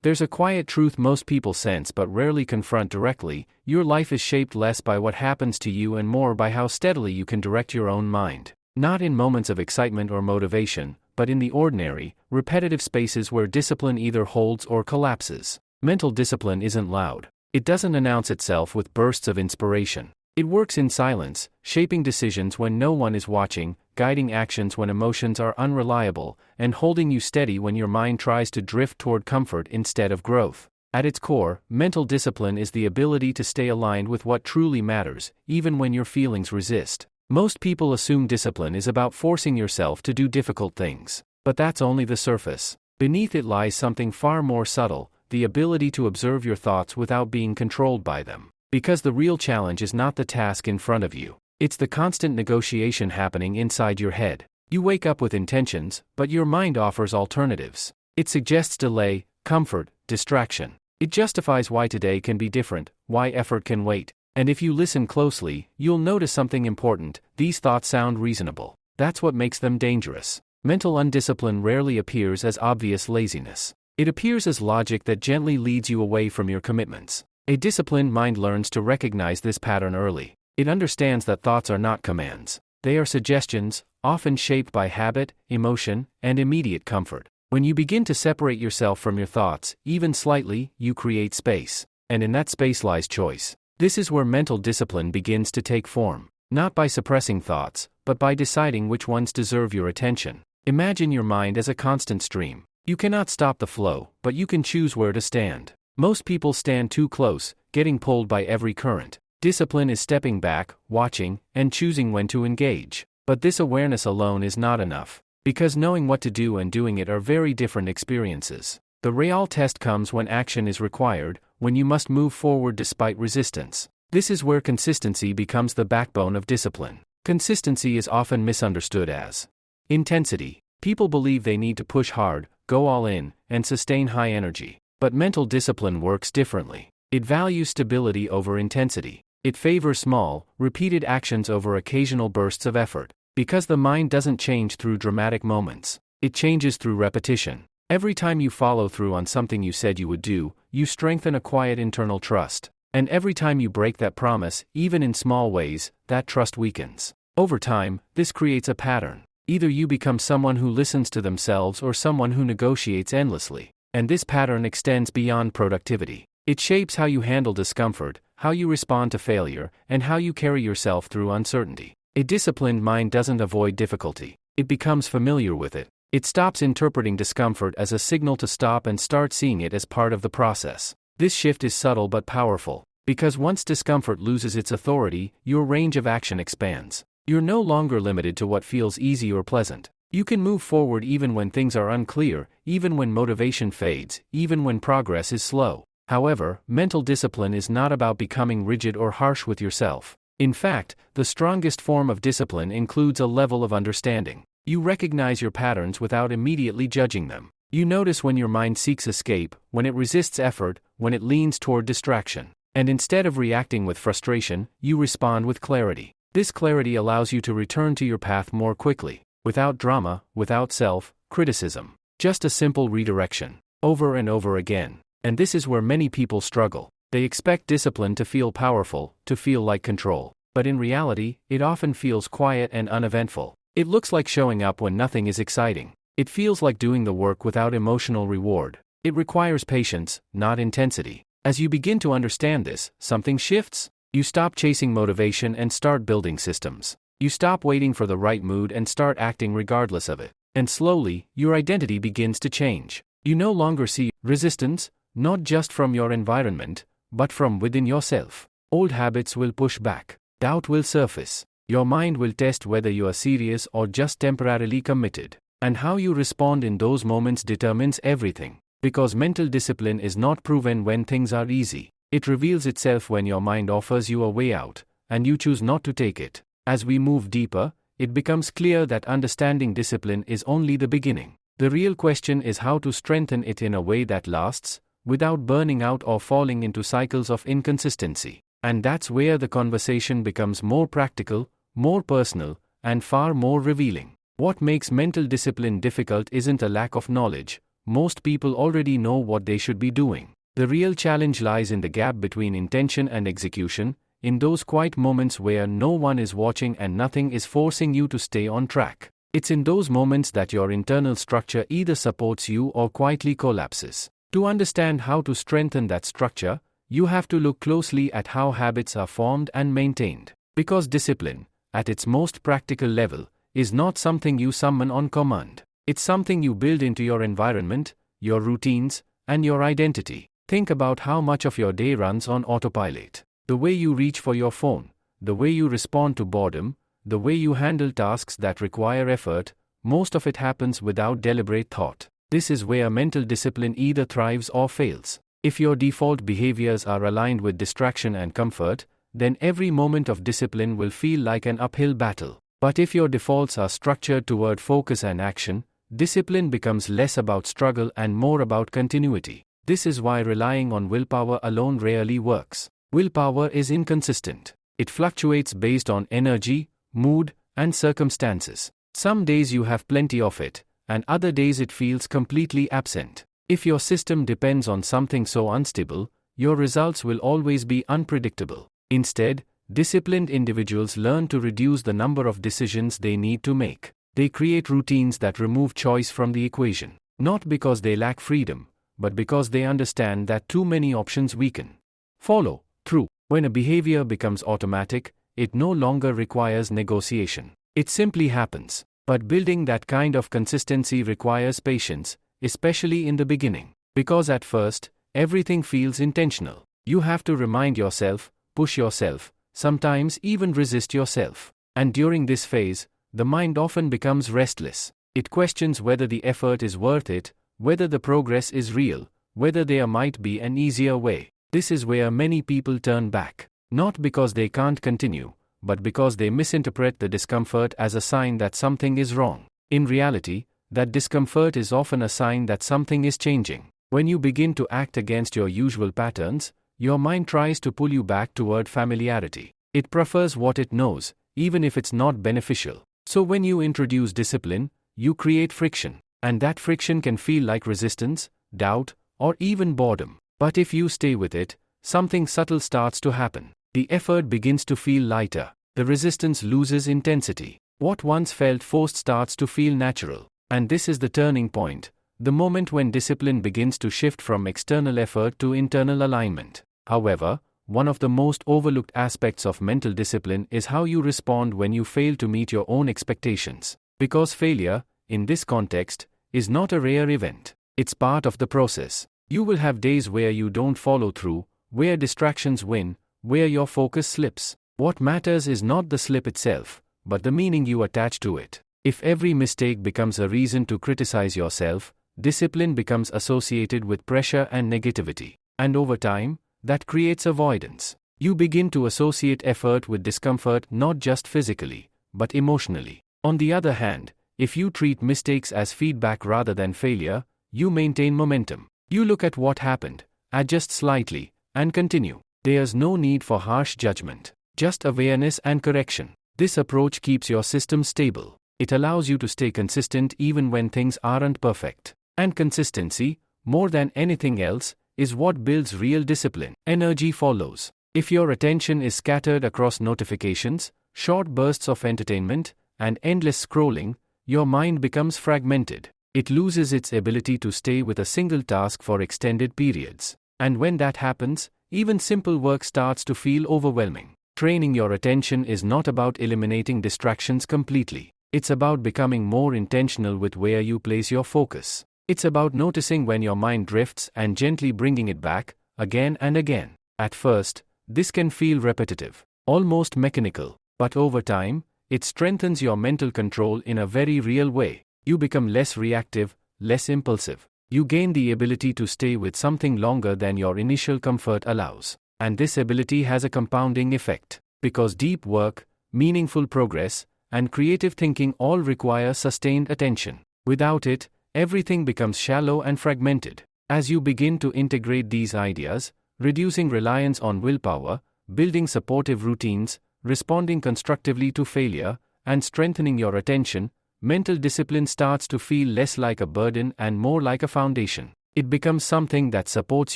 There's a quiet truth most people sense but rarely confront directly: your life is shaped less by what happens to you and more by how steadily you can direct your own mind. Not in moments of excitement or motivation, but in the ordinary, repetitive spaces where discipline either holds or collapses. Mental discipline isn't loud. It doesn't announce itself with bursts of inspiration. It works in silence, shaping decisions when no one is watching, guiding actions when emotions are unreliable, and holding you steady when your mind tries to drift toward comfort instead of growth. At its core, mental discipline is the ability to stay aligned with what truly matters, even when your feelings resist. Most people assume discipline is about forcing yourself to do difficult things. But that's only the surface. Beneath it lies something far more subtle: the ability to observe your thoughts without being controlled by them. Because the real challenge is not the task in front of you. It's the constant negotiation happening inside your head. You wake up with intentions, but your mind offers alternatives. It suggests delay, comfort, distraction. It justifies why today can be different, why effort can wait. And if you listen closely, you'll notice something important: these thoughts sound reasonable. That's what makes them dangerous. Mental undiscipline rarely appears as obvious laziness. It appears as logic that gently leads you away from your commitments. A disciplined mind learns to recognize this pattern early. It understands that thoughts are not commands. They are suggestions, often shaped by habit, emotion, and immediate comfort. When you begin to separate yourself from your thoughts, even slightly, you create space. And in that space lies choice. This is where mental discipline begins to take form. Not by suppressing thoughts, but by deciding which ones deserve your attention. Imagine your mind as a constant stream. You cannot stop the flow, but you can choose where to stand. Most people stand too close, getting pulled by every current. Discipline is stepping back, watching, and choosing when to engage. But this awareness alone is not enough. Because knowing what to do and doing it are very different experiences. The real test comes when action is required, when you must move forward despite resistance. This is where consistency becomes the backbone of discipline. Consistency is often misunderstood as intensity. People believe they need to push hard, go all in, and sustain high energy. But mental discipline works differently. It values stability over intensity. It favors small, repeated actions over occasional bursts of effort. Because the mind doesn't change through dramatic moments. It changes through repetition. Every time you follow through on something you said you would do, you strengthen a quiet internal trust. And every time you break that promise, even in small ways, that trust weakens. Over time, this creates a pattern. Either you become someone who listens to themselves or someone who negotiates endlessly. And this pattern extends beyond productivity. It shapes how you handle discomfort, how you respond to failure, and how you carry yourself through uncertainty. A disciplined mind doesn't avoid difficulty. It becomes familiar with it. It stops interpreting discomfort as a signal to stop and start seeing it as part of the process. This shift is subtle but powerful. Because once discomfort loses its authority, your range of action expands. You're no longer limited to what feels easy or pleasant. You can move forward even when things are unclear, even when motivation fades, even when progress is slow. However, mental discipline is not about becoming rigid or harsh with yourself. In fact, the strongest form of discipline includes a level of understanding. You recognize your patterns without immediately judging them. You notice when your mind seeks escape, when it resists effort, when it leans toward distraction. And instead of reacting with frustration, you respond with clarity. This clarity allows you to return to your path more quickly. Without drama, without self-criticism. Just a simple redirection. Over and over again. And this is where many people struggle. They expect discipline to feel powerful, to feel like control. But in reality, it often feels quiet and uneventful. It looks like showing up when nothing is exciting. It feels like doing the work without emotional reward. It requires patience, not intensity. As you begin to understand this, something shifts. You stop chasing motivation and start building systems. You stop waiting for the right mood and start acting regardless of it. And slowly, your identity begins to change. You no longer see resistance, not just from your environment, but from within yourself. Old habits will push back. Doubt will surface. Your mind will test whether you are serious or just temporarily committed. And how you respond in those moments determines everything. Because mental discipline is not proven when things are easy. It reveals itself when your mind offers you a way out, and you choose not to take it. As we move deeper, it becomes clear that understanding discipline is only the beginning. The real question is how to strengthen it in a way that lasts, without burning out or falling into cycles of inconsistency. And that's where the conversation becomes more practical, more personal, and far more revealing. What makes mental discipline difficult isn't a lack of knowledge. most people already know what they should be doing. The real challenge lies in the gap between intention and execution, in those quiet moments where no one is watching and nothing is forcing you to stay on track. It's in those moments that your internal structure either supports you or quietly collapses. To understand how to strengthen that structure, you have to look closely at how habits are formed and maintained. Because discipline, at its most practical level, is not something you summon on command. It's something you build into your environment, your routines, and your identity. Think about how much of your day runs on autopilot. The way you reach for your phone, the way you respond to boredom, the way you handle tasks that require effort, most of it happens without deliberate thought. This is where mental discipline either thrives or fails. If your default behaviors are aligned with distraction and comfort, then every moment of discipline will feel like an uphill battle. But if your defaults are structured toward focus and action, discipline becomes less about struggle and more about continuity. This is why relying on willpower alone rarely works. Willpower is inconsistent. It fluctuates based on energy, mood, and circumstances. Some days you have plenty of it, and other days it feels completely absent. If your system depends on something so unstable, your results will always be unpredictable. Instead, disciplined individuals learn to reduce the number of decisions they need to make. They create routines that remove choice from the equation, not because they lack freedom, but because they understand that too many options weaken follow through. When a behavior becomes automatic, it no longer requires negotiation. It simply happens. But building that kind of consistency requires patience, especially in the beginning. Because at first, everything feels intentional. You have to remind yourself, push yourself, sometimes even resist yourself. And during this phase, the mind often becomes restless. It questions whether the effort is worth it, whether the progress is real, whether there might be an easier way. This is where many people turn back. Not because they can't continue, but because they misinterpret the discomfort as a sign that something is wrong. In reality, that discomfort is often a sign that something is changing. When you begin to act against your usual patterns, your mind tries to pull you back toward familiarity. It prefers what it knows, even if it's not beneficial. So when you introduce discipline, you create friction. And that friction can feel like resistance, doubt, or even boredom. But if you stay with it, something subtle starts to happen. The effort begins to feel lighter. The resistance loses intensity. What once felt forced starts to feel natural. And this is the turning point, the moment when discipline begins to shift from external effort to internal alignment. However, one of the most overlooked aspects of mental discipline is how you respond when you fail to meet your own expectations. Because failure, in this context, is not a rare event. It's part of the process. You will have days where you don't follow through, where distractions win, where your focus slips. What matters is not the slip itself, but the meaning you attach to it. If every mistake becomes a reason to criticize yourself, discipline becomes associated with pressure and negativity. And over time, that creates avoidance. You begin to associate effort with discomfort not just physically, but emotionally. On the other hand, if you treat mistakes as feedback rather than failure, you maintain momentum. You look at what happened, adjust slightly, and continue. There's no need for harsh judgment, just awareness and correction. This approach keeps your system stable. It allows you to stay consistent even when things aren't perfect. And consistency, more than anything else, is what builds real discipline. Energy follows. If your attention is scattered across notifications, short bursts of entertainment, and endless scrolling, your mind becomes fragmented. It loses its ability to stay with a single task for extended periods. And when that happens, even simple work starts to feel overwhelming. Training your attention is not about eliminating distractions completely. It's about becoming more intentional with where you place your focus. It's about noticing when your mind drifts and gently bringing it back, again and again. At first, this can feel repetitive, almost mechanical, but over time, it strengthens your mental control in a very real way. You become less reactive, less impulsive. You gain the ability to stay with something longer than your initial comfort allows. And this ability has a compounding effect, because deep work, meaningful progress, and creative thinking all require sustained attention. Without it, everything becomes shallow and fragmented. As you begin to integrate these ideas, reducing reliance on willpower, building supportive routines, responding constructively to failure, and strengthening your attention, mental discipline starts to feel less like a burden and more like a foundation. It becomes something that supports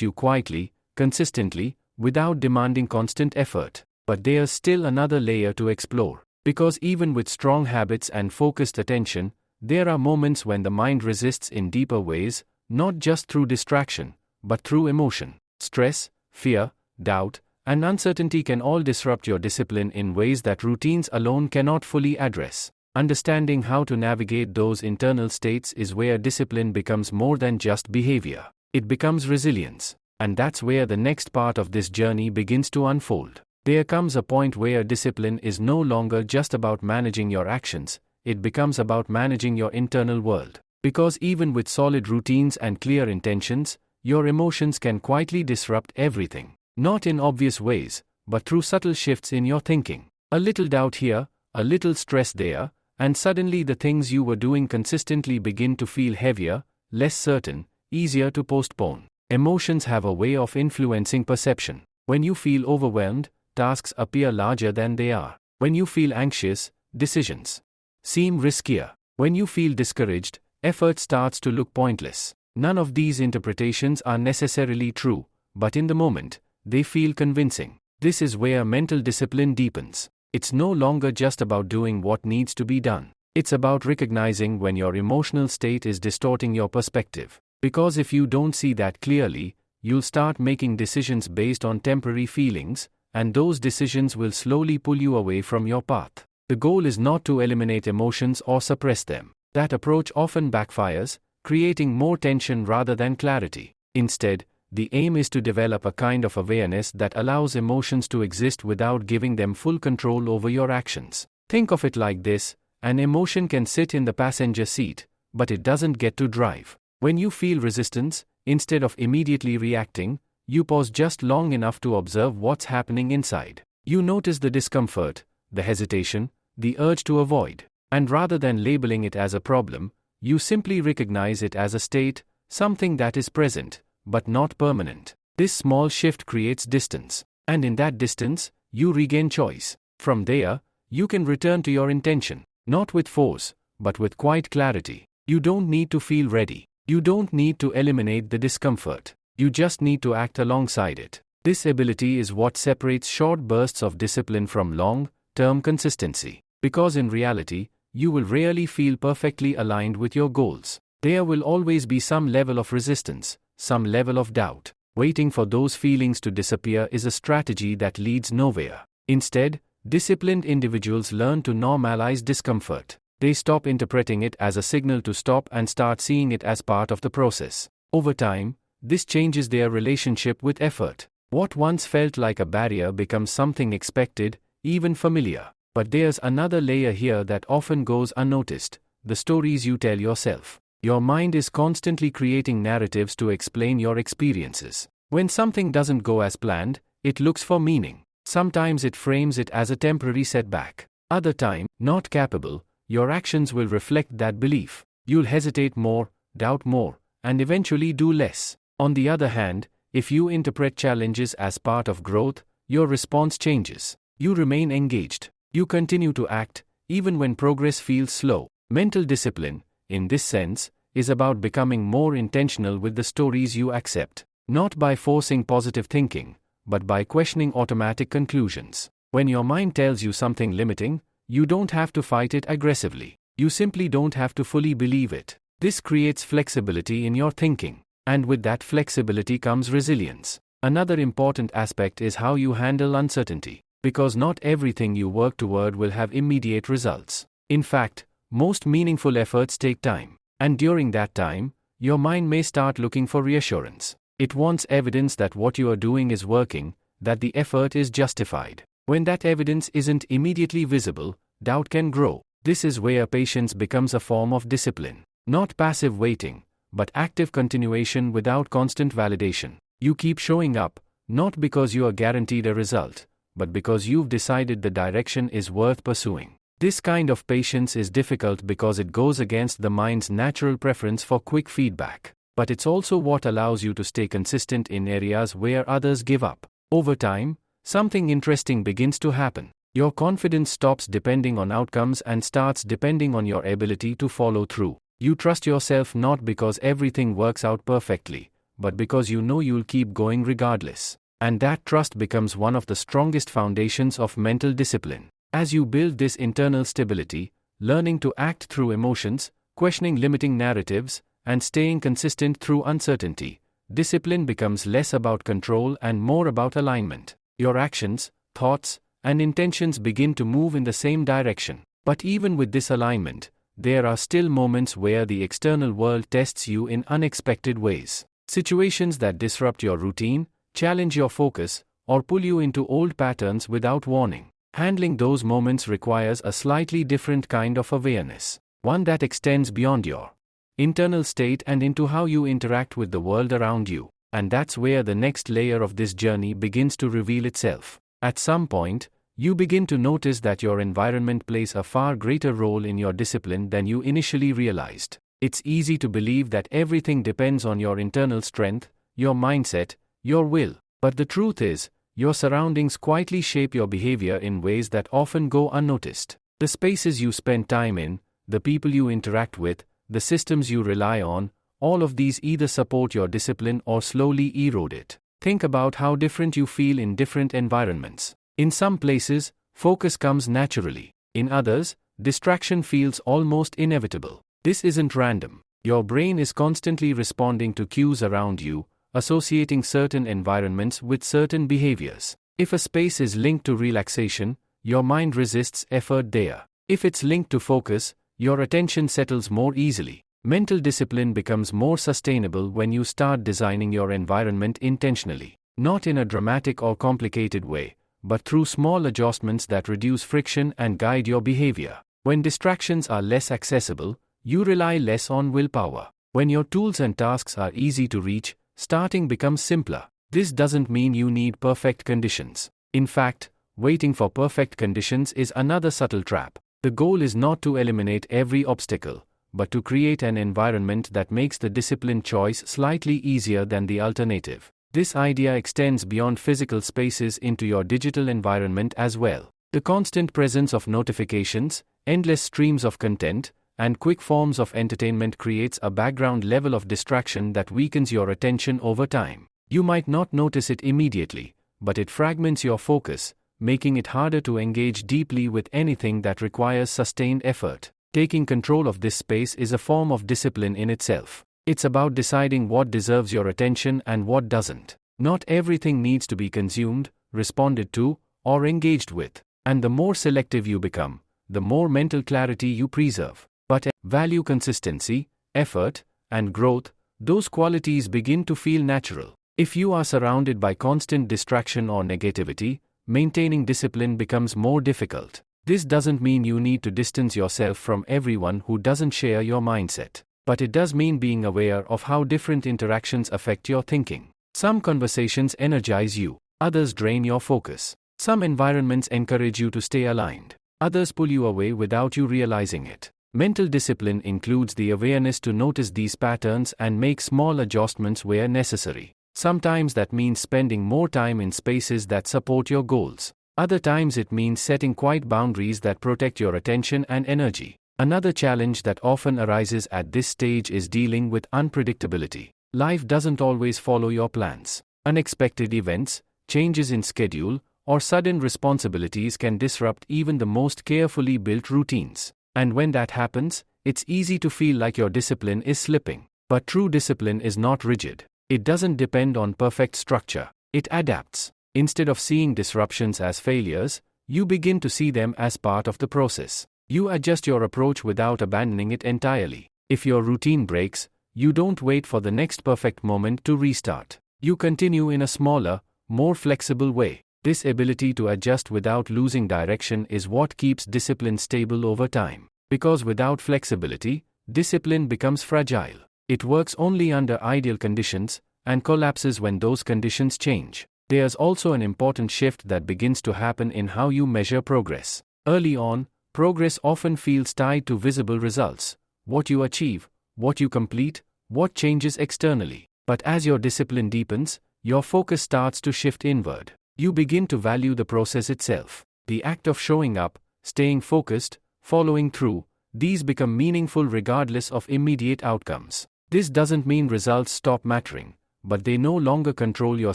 you quietly, consistently, without demanding constant effort. But there's still another layer to explore. Because even with strong habits and focused attention, there are moments when the mind resists in deeper ways, not just through distraction, but through emotion. Stress, fear, doubt, and uncertainty can all disrupt your discipline in ways that routines alone cannot fully address. Understanding how to navigate those internal states is where discipline becomes more than just behavior. It becomes resilience. And that's where the next part of this journey begins to unfold. There comes a point where discipline is no longer just about managing your actions, it becomes about managing your internal world. Because even with solid routines and clear intentions, your emotions can quietly disrupt everything. Not in obvious ways, but through subtle shifts in your thinking. A little doubt here, a little stress there, and suddenly the things you were doing consistently begin to feel heavier, less certain, easier to postpone. Emotions have a way of influencing perception. When you feel overwhelmed, tasks appear larger than they are. When you feel anxious, decisions seem riskier. When you feel discouraged, effort starts to look pointless. None of these interpretations are necessarily true, but in the moment, they feel convincing. This is where mental discipline deepens. It's no longer just about doing what needs to be done. It's about recognizing when your emotional state is distorting your perspective. Because if you don't see that clearly, you'll start making decisions based on temporary feelings, and those decisions will slowly pull you away from your path. The goal is not to eliminate emotions or suppress them. That approach often backfires, creating more tension rather than clarity. Instead, the aim is to develop a kind of awareness that allows emotions to exist without giving them full control over your actions. Think of it like this: an emotion can sit in the passenger seat, but it doesn't get to drive. When you feel resistance, instead of immediately reacting, you pause just long enough to observe what's happening inside. You notice the discomfort, the hesitation, the urge to avoid. And rather than labeling it as a problem, you simply recognize it as a state, something that is present, but not permanent. This small shift creates distance. And in that distance, you regain choice. From there, you can return to your intention, not with force, but with quiet clarity. You don't need to feel ready. You don't need to eliminate the discomfort. You just need to act alongside it. This ability is what separates short bursts of discipline from long-term consistency. Because in reality, you will rarely feel perfectly aligned with your goals. There will always be some level of resistance, some level of doubt. Waiting for those feelings to disappear is a strategy that leads nowhere. Instead, disciplined individuals learn to normalize discomfort. They stop interpreting it as a signal to stop and start seeing it as part of the process. Over time, this changes their relationship with effort. What once felt like a barrier becomes something expected, even familiar. But there's another layer here that often goes unnoticed: the stories you tell yourself. Your mind is constantly creating narratives to explain your experiences. When something doesn't go as planned, it looks for meaning. Sometimes it frames it as a temporary setback. Other time, not capable, your actions will reflect that belief. You'll hesitate more, doubt more, and eventually do less. On the other hand, if you interpret challenges as part of growth, your response changes. You remain engaged. You continue to act, even when progress feels slow. Mental discipline, in this sense, is about becoming more intentional with the stories you accept. Not by forcing positive thinking, but by questioning automatic conclusions. When your mind tells you something limiting, you don't have to fight it aggressively. You simply don't have to fully believe it. This creates flexibility in your thinking. And with that flexibility comes resilience. Another important aspect is how you handle uncertainty. Because not everything you work toward will have immediate results. In fact, most meaningful efforts take time. And during that time, your mind may start looking for reassurance. It wants evidence that what you are doing is working, that the effort is justified. When that evidence isn't immediately visible, doubt can grow. This is where patience becomes a form of discipline. Not passive waiting, but active continuation without constant validation. You keep showing up, not because you are guaranteed a result, but because you've decided the direction is worth pursuing. This kind of patience is difficult because it goes against the mind's natural preference for quick feedback. But it's also what allows you to stay consistent in areas where others give up. Over time, something interesting begins to happen. Your confidence stops depending on outcomes and starts depending on your ability to follow through. You trust yourself not because everything works out perfectly, but because you know you'll keep going regardless. And that trust becomes one of the strongest foundations of mental discipline. As you build this internal stability, learning to act through emotions, questioning limiting narratives, and staying consistent through uncertainty, discipline becomes less about control and more about alignment. Your actions, thoughts, and intentions begin to move in the same direction. But even with this alignment, there are still moments where the external world tests you in unexpected ways. Situations that disrupt your routine, challenge your focus, or pull you into old patterns without warning. Handling those moments requires a slightly different kind of awareness, one that extends beyond your internal state and into how you interact with the world around you. And that's where the next layer of this journey begins to reveal itself. At some point, you begin to notice that your environment plays a far greater role in your discipline than you initially realized. It's easy to believe that everything depends on your internal strength, your mindset, your will. But the truth is, your surroundings quietly shape your behavior in ways that often go unnoticed. The spaces you spend time in, the people you interact with, the systems you rely on, all of these either support your discipline or slowly erode it. Think about how different you feel in different environments. In some places, focus comes naturally. In others, distraction feels almost inevitable. This isn't random. Your brain is constantly responding to cues around you, associating certain environments with certain behaviors. If a space is linked to relaxation, your mind resists effort there. If it's linked to focus, your attention settles more easily. Mental discipline becomes more sustainable when you start designing your environment intentionally, not in a dramatic or complicated way, but through small adjustments that reduce friction and guide your behavior. When distractions are less accessible, you rely less on willpower. When your tools and tasks are easy to reach, starting becomes simpler. This doesn't mean you need perfect conditions. In fact, waiting for perfect conditions is another subtle trap. The goal is not to eliminate every obstacle, but to create an environment that makes the discipline choice slightly easier than the alternative. This idea extends beyond physical spaces into your digital environment as well. The constant presence of notifications, endless streams of content, and quick forms of entertainment creates a background level of distraction that weakens your attention over time. You might not notice it immediately, but it fragments your focus, making it harder to engage deeply with anything that requires sustained effort. Taking control of this space is a form of discipline in itself. It's about deciding what deserves your attention and what doesn't. Not everything needs to be consumed, responded to, or engaged with. And the more selective you become, the more mental clarity you preserve. But value consistency, effort, and growth, those qualities begin to feel natural. If you are surrounded by constant distraction or negativity, maintaining discipline becomes more difficult. This doesn't mean you need to distance yourself from everyone who doesn't share your mindset. But it does mean being aware of how different interactions affect your thinking. Some conversations energize you, others drain your focus. Some environments encourage you to stay aligned, others pull you away without you realizing it. Mental discipline includes the awareness to notice these patterns and make small adjustments where necessary. Sometimes that means spending more time in spaces that support your goals. Other times it means setting quiet boundaries that protect your attention and energy. Another challenge that often arises at this stage is dealing with unpredictability. Life doesn't always follow your plans. Unexpected events, changes in schedule, or sudden responsibilities can disrupt even the most carefully built routines. And when that happens, it's easy to feel like your discipline is slipping. But true discipline is not rigid. It doesn't depend on perfect structure. It adapts. Instead of seeing disruptions as failures, you begin to see them as part of the process. You adjust your approach without abandoning it entirely. If your routine breaks, you don't wait for the next perfect moment to restart. You continue in a smaller, more flexible way. This ability to adjust without losing direction is what keeps discipline stable over time. Because without flexibility, discipline becomes fragile. It works only under ideal conditions, and collapses when those conditions change. There's also an important shift that begins to happen in how you measure progress. Early on, progress often feels tied to visible results: what you achieve, what you complete, what changes externally. But as your discipline deepens, your focus starts to shift inward. You begin to value the process itself. The act of showing up, staying focused, following through, these become meaningful regardless of immediate outcomes. This doesn't mean results stop mattering, but they no longer control your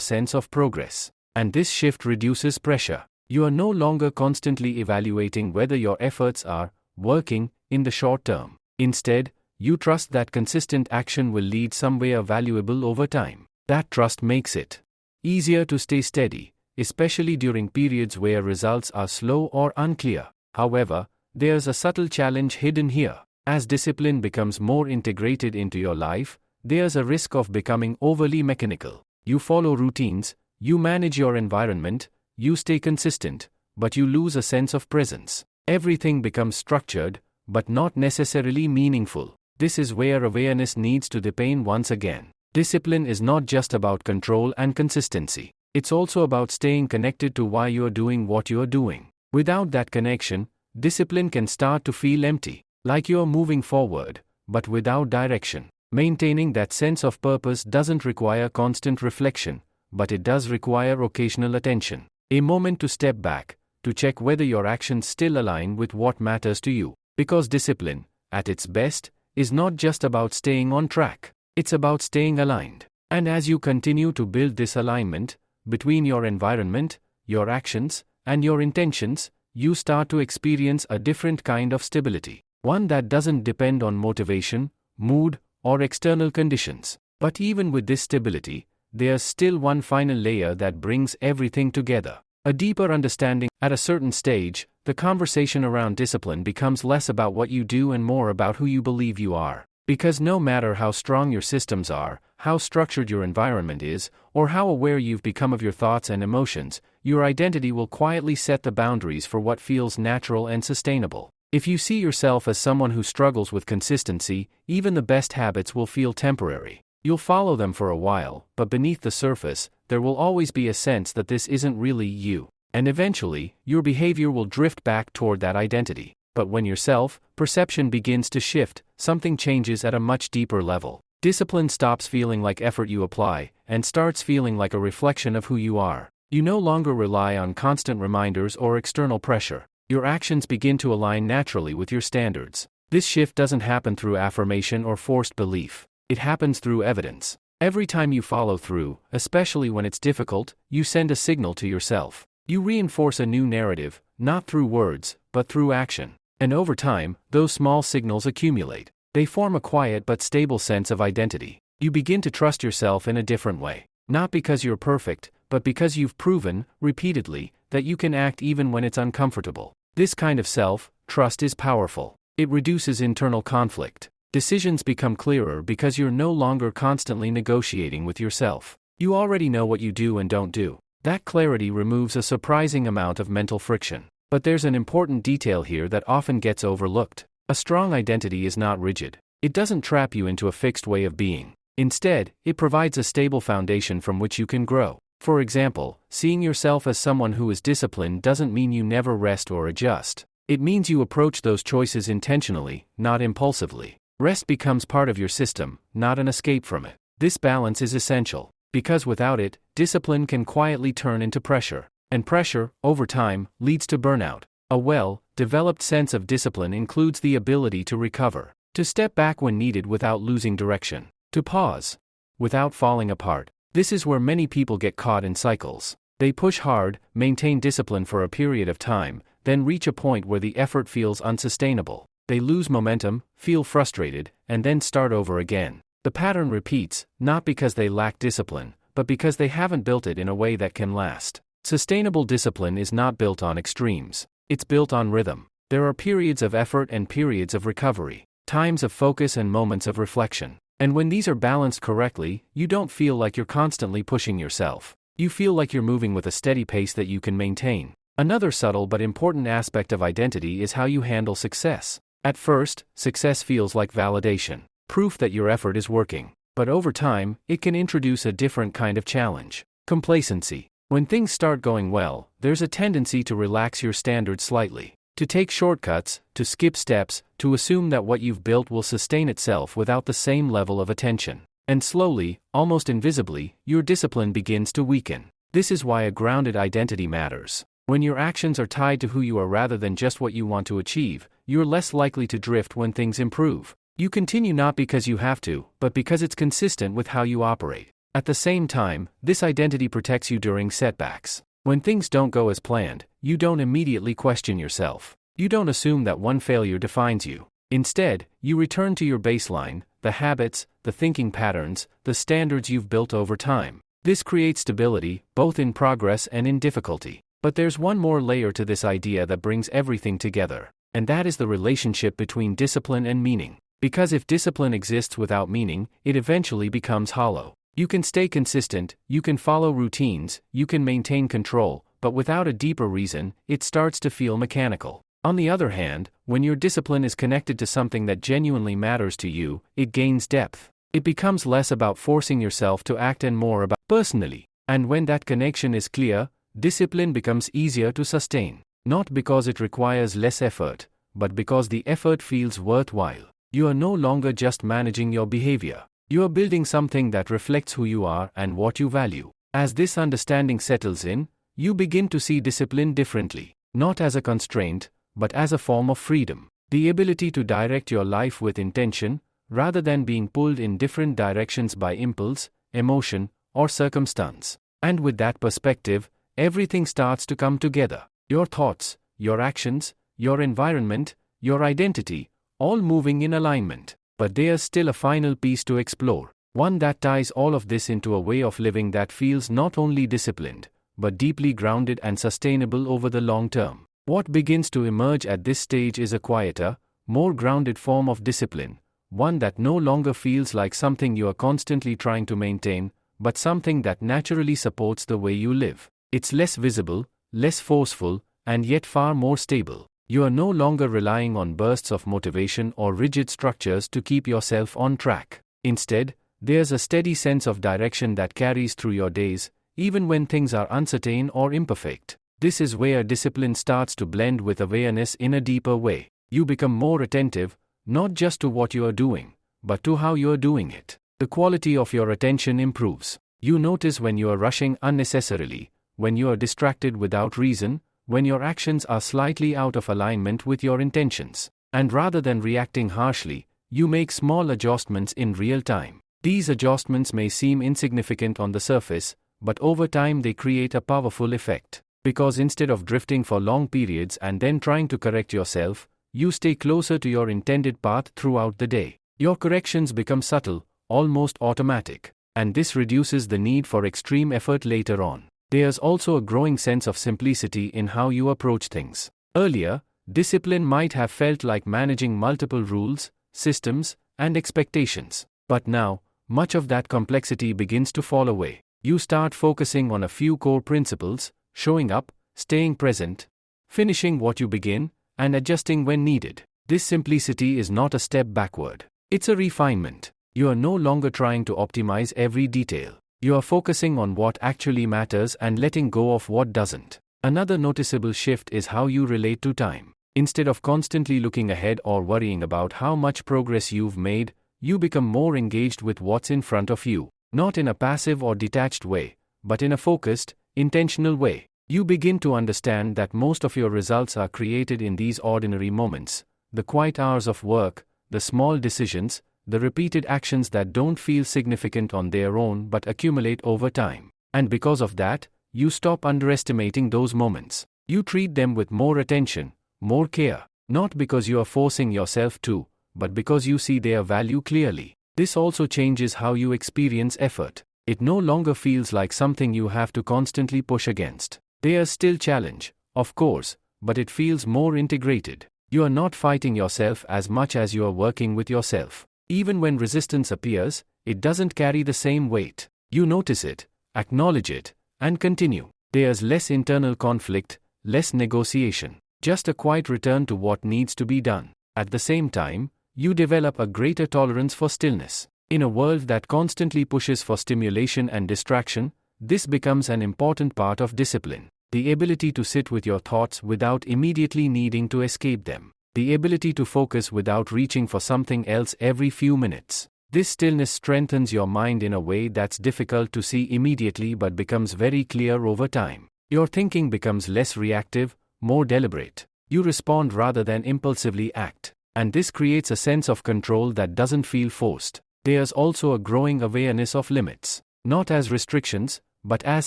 sense of progress. And this shift reduces pressure. You are no longer constantly evaluating whether your efforts are working in the short term. Instead, you trust that consistent action will lead somewhere valuable over time. That trust makes it easier to stay steady, especially during periods where results are slow or unclear. However, there's a subtle challenge hidden here. As discipline becomes more integrated into your life, there's a risk of becoming overly mechanical. You follow routines, you manage your environment, you stay consistent, but you lose a sense of presence. Everything becomes structured, but not necessarily meaningful. This is where awareness needs to deepen once again. Discipline is not just about control and consistency. It's also about staying connected to why you're doing what you're doing. Without that connection, discipline can start to feel empty, like you're moving forward, but without direction. Maintaining that sense of purpose doesn't require constant reflection, but it does require occasional attention. A moment to step back, to check whether your actions still align with what matters to you. Because discipline, at its best, is not just about staying on track, it's about staying aligned. And as you continue to build this alignment between your environment, your actions, and your intentions, you start to experience a different kind of stability. One that doesn't depend on motivation, mood, or external conditions. But even with this stability, there's still one final layer that brings everything together. A deeper understanding. At a certain stage, the conversation around discipline becomes less about what you do and more about who you believe you are. Because no matter how strong your systems are, how structured your environment is, or how aware you've become of your thoughts and emotions, your identity will quietly set the boundaries for what feels natural and sustainable. If you see yourself as someone who struggles with consistency, even the best habits will feel temporary. You'll follow them for a while, but beneath the surface, there will always be a sense that this isn't really you. And eventually, your behavior will drift back toward that identity. But when your self-perception begins to shift, something changes at a much deeper level. Discipline stops feeling like effort you apply, and starts feeling like a reflection of who you are. You no longer rely on constant reminders or external pressure. Your actions begin to align naturally with your standards. This shift doesn't happen through affirmation or forced belief. It happens through evidence. Every time you follow through, especially when it's difficult, you send a signal to yourself. You reinforce a new narrative, not through words, but through action. And over time, those small signals accumulate. They form a quiet but stable sense of identity. You begin to trust yourself in a different way. Not because you're perfect, but because you've proven, repeatedly, that you can act even when it's uncomfortable. This kind of self-trust is powerful. It reduces internal conflict. Decisions become clearer because you're no longer constantly negotiating with yourself. You already know what you do and don't do. That clarity removes a surprising amount of mental friction. But there's an important detail here that often gets overlooked. A strong identity is not rigid. It doesn't trap you into a fixed way of being. Instead, it provides a stable foundation from which you can grow. For example, seeing yourself as someone who is disciplined doesn't mean you never rest or adjust. It means you approach those choices intentionally, not impulsively. Rest becomes part of your system, not an escape from it. This balance is essential, because without it, discipline can quietly turn into pressure. And pressure, over time, leads to burnout. A well-developed sense of discipline includes the ability to recover, to step back when needed without losing direction, to pause without falling apart. This is where many people get caught in cycles. They push hard, maintain discipline for a period of time, then reach a point where the effort feels unsustainable. They lose momentum, feel frustrated, and then start over again. The pattern repeats, not because they lack discipline, but because they haven't built it in a way that can last. Sustainable discipline is not built on extremes. It's built on rhythm. There are periods of effort and periods of recovery, times of focus and moments of reflection. And when these are balanced correctly, you don't feel like you're constantly pushing yourself. You feel like you're moving with a steady pace that you can maintain. Another subtle but important aspect of identity is how you handle success. At first, success feels like validation, proof that your effort is working. But over time, it can introduce a different kind of challenge: complacency. When things start going well, there's a tendency to relax your standards slightly, to take shortcuts, to skip steps, to assume that what you've built will sustain itself without the same level of attention. And slowly, almost invisibly, your discipline begins to weaken. This is why a grounded identity matters. When your actions are tied to who you are rather than just what you want to achieve, you're less likely to drift when things improve. You continue not because you have to, but because it's consistent with how you operate. At the same time, this identity protects you during setbacks. When things don't go as planned, you don't immediately question yourself. You don't assume that one failure defines you. Instead, you return to your baseline, the habits, the thinking patterns, the standards you've built over time. This creates stability, both in progress and in difficulty. But there's one more layer to this idea that brings everything together, and that is the relationship between discipline and meaning. Because if discipline exists without meaning, it eventually becomes hollow. You can stay consistent, you can follow routines, you can maintain control, but without a deeper reason, it starts to feel mechanical. On the other hand, when your discipline is connected to something that genuinely matters to you, it gains depth. It becomes less about forcing yourself to act and more about personally. And when that connection is clear, discipline becomes easier to sustain. Not because it requires less effort, but because the effort feels worthwhile. You are no longer just managing your behavior. You are building something that reflects who you are and what you value. As this understanding settles in, you begin to see discipline differently, not as a constraint, but as a form of freedom. The ability to direct your life with intention, rather than being pulled in different directions by impulse, emotion, or circumstance. And with that perspective, everything starts to come together. Your thoughts, your actions, your environment, your identity, all moving in alignment. But there's still a final piece to explore, one that ties all of this into a way of living that feels not only disciplined, but deeply grounded and sustainable over the long term. What begins to emerge at this stage is a quieter, more grounded form of discipline, one that no longer feels like something you are constantly trying to maintain, but something that naturally supports the way you live. It's less visible, less forceful, and yet far more stable. You are no longer relying on bursts of motivation or rigid structures to keep yourself on track. Instead, there's a steady sense of direction that carries through your days, even when things are uncertain or imperfect. This is where discipline starts to blend with awareness in a deeper way. You become more attentive, not just to what you are doing, but to how you are doing it. The quality of your attention improves. You notice when you are rushing unnecessarily, when you are distracted without reason, when your actions are slightly out of alignment with your intentions. And rather than reacting harshly, you make small adjustments in real time. These adjustments may seem insignificant on the surface, but over time they create a powerful effect. Because instead of drifting for long periods and then trying to correct yourself, you stay closer to your intended path throughout the day. Your corrections become subtle, almost automatic, and this reduces the need for extreme effort later on. There's also a growing sense of simplicity in how you approach things. Earlier, discipline might have felt like managing multiple rules, systems, and expectations. But now, much of that complexity begins to fall away. You start focusing on a few core principles: showing up, staying present, finishing what you begin, and adjusting when needed. This simplicity is not a step backward. It's a refinement. You are no longer trying to optimize every detail. You are focusing on what actually matters and letting go of what doesn't. Another noticeable shift is how you relate to time. Instead of constantly looking ahead or worrying about how much progress you've made, you become more engaged with what's in front of you. Not in a passive or detached way, but in a focused, intentional way. You begin to understand that most of your results are created in these ordinary moments, the quiet hours of work, the small decisions, the repeated actions that don't feel significant on their own but accumulate over time. And because of that, you stop underestimating those moments. You treat them with more attention, more care, not because you are forcing yourself to, but because you see their value clearly. This also changes how you experience effort. It no longer feels like something you have to constantly push against. There's still challenge, of course, but it feels more integrated. You are not fighting yourself as much as you are working with yourself. Even when resistance appears, it doesn't carry the same weight. You notice it, acknowledge it, and continue. There's less internal conflict, less negotiation, just a quiet return to what needs to be done. At the same time, you develop a greater tolerance for stillness. In a world that constantly pushes for stimulation and distraction, this becomes an important part of discipline. The ability to sit with your thoughts without immediately needing to escape them. The ability to focus without reaching for something else every few minutes. This stillness strengthens your mind in a way that's difficult to see immediately but becomes very clear over time. Your thinking becomes less reactive, more deliberate. You respond rather than impulsively act. And this creates a sense of control that doesn't feel forced. There's also a growing awareness of limits. Not as restrictions, but as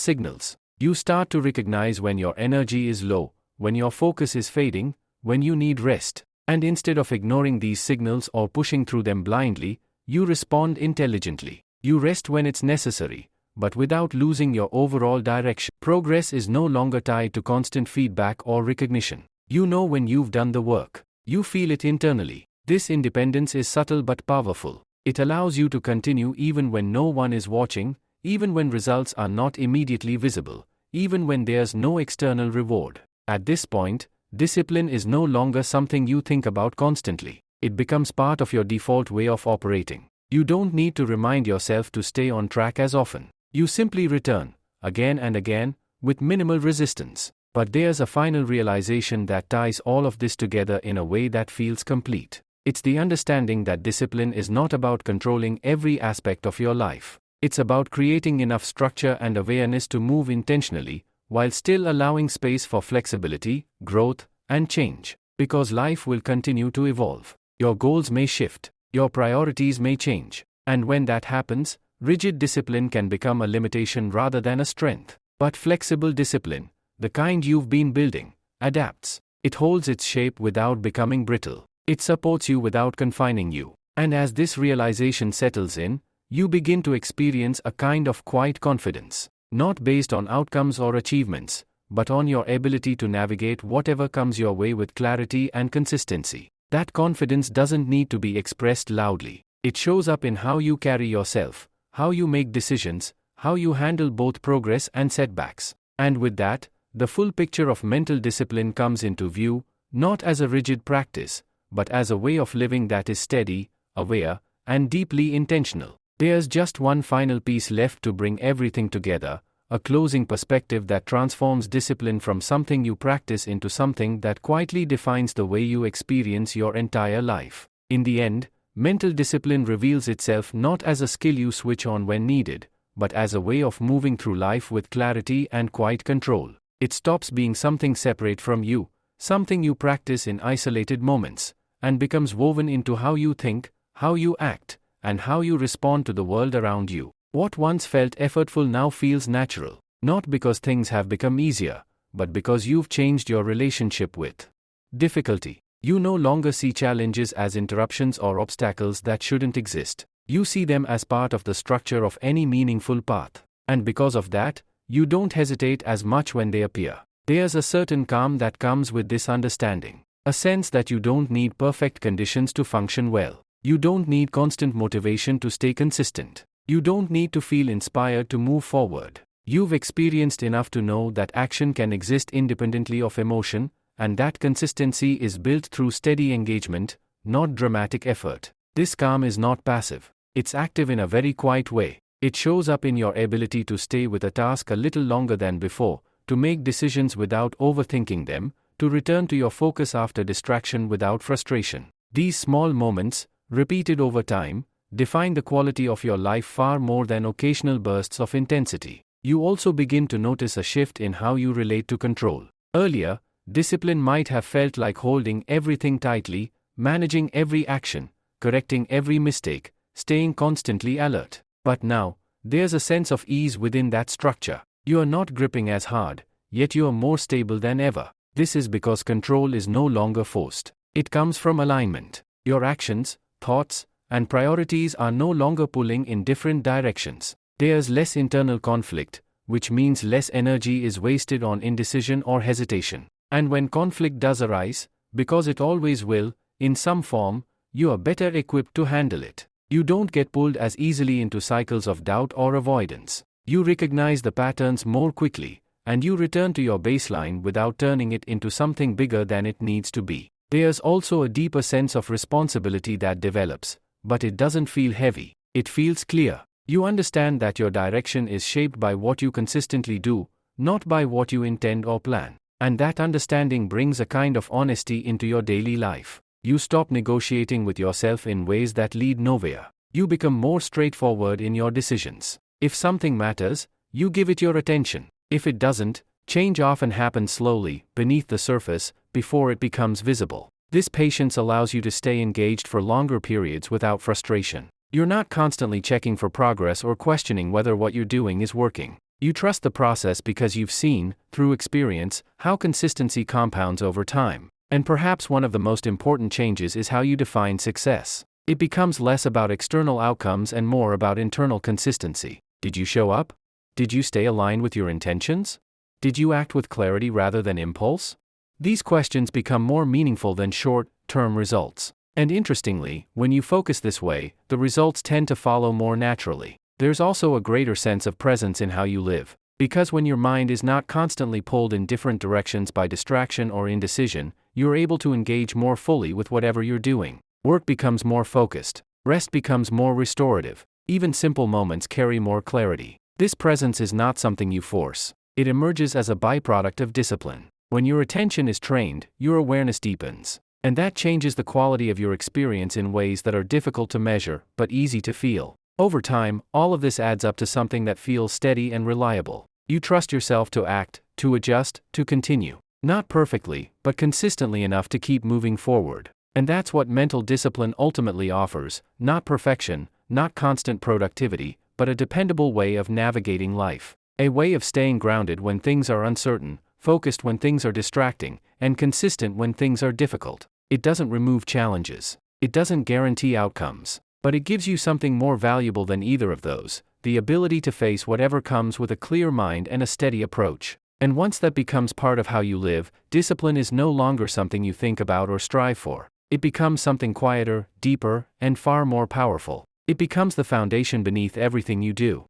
signals. You start to recognize when your energy is low, when your focus is fading, when you need rest. And instead of ignoring these signals or pushing through them blindly, you respond intelligently. You rest when it's necessary, but without losing your overall direction. Progress is no longer tied to constant feedback or recognition. You know when you've done the work. You feel it internally. This independence is subtle but powerful. It allows you to continue even when no one is watching, even when results are not immediately visible, even when there's no external reward. At this point, discipline is no longer something you think about constantly. It becomes part of your default way of operating. You don't need to remind yourself to stay on track as often. You simply return, again and again, with minimal resistance. But there's a final realization that ties all of this together in a way that feels complete. It's the understanding that discipline is not about controlling every aspect of your life. It's about creating enough structure and awareness to move intentionally, while still allowing space for flexibility, growth, and change. Because life will continue to evolve. Your goals may shift, your priorities may change. And when that happens, rigid discipline can become a limitation rather than a strength. But flexible discipline, the kind you've been building, adapts. It holds its shape without becoming brittle. It supports you without confining you. And as this realization settles in, you begin to experience a kind of quiet confidence. Not based on outcomes or achievements, but on your ability to navigate whatever comes your way with clarity and consistency. That confidence doesn't need to be expressed loudly. It shows up in how you carry yourself, how you make decisions, how you handle both progress and setbacks. And with that, the full picture of mental discipline comes into view, not as a rigid practice, but as a way of living that is steady, aware, and deeply intentional. There's just one final piece left to bring everything together, a closing perspective that transforms discipline from something you practice into something that quietly defines the way you experience your entire life. In the end, mental discipline reveals itself not as a skill you switch on when needed, but as a way of moving through life with clarity and quiet control. It stops being something separate from you, something you practice in isolated moments, and becomes woven into how you think, how you act, and how you respond to the world around you. What once felt effortful now feels natural, not because things have become easier, but because you've changed your relationship with difficulty. You no longer see challenges as interruptions or obstacles that shouldn't exist. You see them as part of the structure of any meaningful path. And because of that, you don't hesitate as much when they appear. There's a certain calm that comes with this understanding. A sense that you don't need perfect conditions to function well. You don't need constant motivation to stay consistent. You don't need to feel inspired to move forward. You've experienced enough to know that action can exist independently of emotion, and that consistency is built through steady engagement, not dramatic effort. This calm is not passive. It's active in a very quiet way. It shows up in your ability to stay with a task a little longer than before, to make decisions without overthinking them, to return to your focus after distraction without frustration. These small moments, repeated over time, define the quality of your life far more than occasional bursts of intensity. You also begin to notice a shift in how you relate to control. Earlier, discipline might have felt like holding everything tightly, managing every action, correcting every mistake, staying constantly alert. But now, there's a sense of ease within that structure. You are not gripping as hard, yet you are more stable than ever. This is because control is no longer forced. It comes from alignment. Your actions, thoughts, and priorities are no longer pulling in different directions. There's less internal conflict, which means less energy is wasted on indecision or hesitation. And when conflict does arise, because it always will, in some form, you are better equipped to handle it. You don't get pulled as easily into cycles of doubt or avoidance. You recognize the patterns more quickly, and you return to your baseline without turning it into something bigger than it needs to be. There's also a deeper sense of responsibility that develops, but it doesn't feel heavy. It feels clear. You understand that your direction is shaped by what you consistently do, not by what you intend or plan. And that understanding brings a kind of honesty into your daily life. You stop negotiating with yourself in ways that lead nowhere. You become more straightforward in your decisions. If something matters, you give it your attention. If it doesn't, Change often happens slowly, beneath the surface, before it becomes visible. This patience allows you to stay engaged for longer periods without frustration. You're not constantly checking for progress or questioning whether what you're doing is working. You trust the process because you've seen, through experience, how consistency compounds over time. And perhaps one of the most important changes is how you define success. It becomes less about external outcomes and more about internal consistency. Did you show up? Did you stay aligned with your intentions? Did you act with clarity rather than impulse? These questions become more meaningful than short-term results. And interestingly, when you focus this way, the results tend to follow more naturally. There's also a greater sense of presence in how you live. Because when your mind is not constantly pulled in different directions by distraction or indecision, you're able to engage more fully with whatever you're doing. Work becomes more focused. Rest becomes more restorative. Even simple moments carry more clarity. This presence is not something you force. It emerges as a byproduct of discipline. When your attention is trained, your awareness deepens. And that changes the quality of your experience in ways that are difficult to measure, but easy to feel. Over time, all of this adds up to something that feels steady and reliable. You trust yourself to act, to adjust, to continue. Not perfectly, but consistently enough to keep moving forward. And that's what mental discipline ultimately offers, not perfection, not constant productivity, but a dependable way of navigating life. A way of staying grounded when things are uncertain, focused when things are distracting, and consistent when things are difficult. It doesn't remove challenges. It doesn't guarantee outcomes. But it gives you something more valuable than either of those, the ability to face whatever comes with a clear mind and a steady approach. And once that becomes part of how you live, discipline is no longer something you think about or strive for. It becomes something quieter, deeper, and far more powerful. It becomes the foundation beneath everything you do.